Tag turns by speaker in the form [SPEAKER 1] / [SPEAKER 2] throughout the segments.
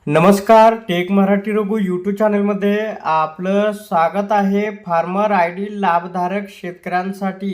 [SPEAKER 1] नमस्कार, take Marathi Raghu YouTube चॅनलमध्ये आपलं स्वागत आहे. फार्मर आय डी लाभधारक शेतकऱ्यांसाठी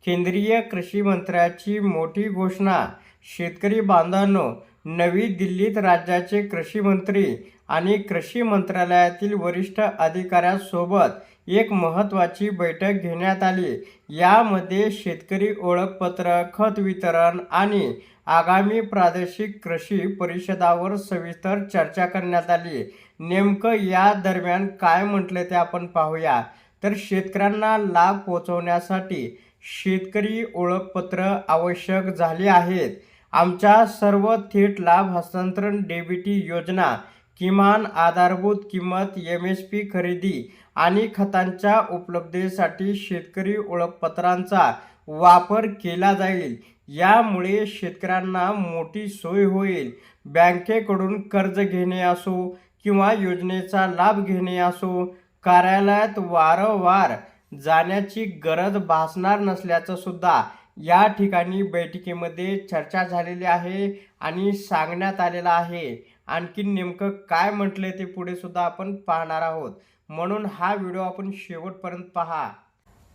[SPEAKER 1] केंद्रीय कृषी मंत्र्याची मोठी घोषणा. शेतकरी बांधवांनो, नवी दिल्लीत राज्याचे कृषी मंत्री आणि कृषी मंत्रालयातील वरिष्ठ अधिकाऱ्यांसोबत एक महत्त्वाची बैठक घेण्यात आली. यामध्ये शेतकरी ओळखपत्र, खत वितरण आणि आगामी प्रादेशिक कृषी परिषदावर सविस्तर चर्चा करण्यात आली. नेमकं या दरम्यान काय म्हटलं ते आपण पाहूया. तर शेतकऱ्यांना लाभ पोहोचवण्यासाठी शेतकरी ओळखपत्र आवश्यक झाले आहेत. आमच्या सर्व थेट लाभ हस्तांतरण डीबीटी योजना, किमान आधारभूत किंमत, MSP खरेदी आणि खतांच्या उपलब्धतेसाठी शेतकरी ओळखपत्रांचा वापर केला जाईल. यामुळे शेतकऱ्यांना मोठी सोय होईल. बँकेकडून कर्ज घेणे असो किंवा योजनेचा लाभ घेणे असो, कार्यालयात वारंवार जाण्याची गरज भासणार नसल्याचं सुद्धा या ठिकाणी बैठकीमध्ये चर्चा झालेली आहे आणि सांगण्यात आलेलं आहे. आणखी नेमकं काय म्हटलंय ते पुढे सुद्धा आपण पाहणार आहोत, म्हणून हा व्हिडिओ आपण शेवटपर्यंत पहा.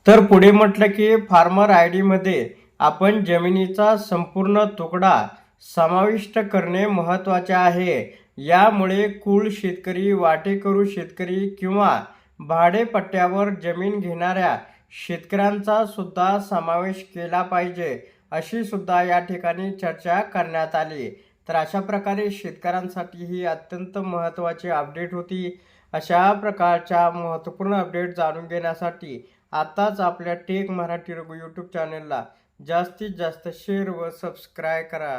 [SPEAKER 1] तर पुढे म्हटलं की फार्मर आय डीमध्ये आपण जमिनीचा संपूर्ण तुकडा समाविष्ट करणे महत्त्वाचे आहे. यामुळे कुळ शेतकरी, वाटेकरू शेतकरी किंवा भाडेपट्ट्यावर जमीन घेणाऱ्या शेतकऱ्यांचा सुद्धा समावेश केला पाहिजे, अशी सुद्धा या ठिकाणी चर्चा करण्यात आली. तर अशा प्रकारे शेतकऱ्यांसाठी ही अत्यंत महत्त्वाची अपडेट होती. अशा प्रकारच्या महत्त्वपूर्ण अपडेट जाणून घेण्यासाठी आताच आपल्या टेक मराठी रघु यूट्यूब चॅनलला जास्तीत जास्त शेअर व सबस्क्राईब करा.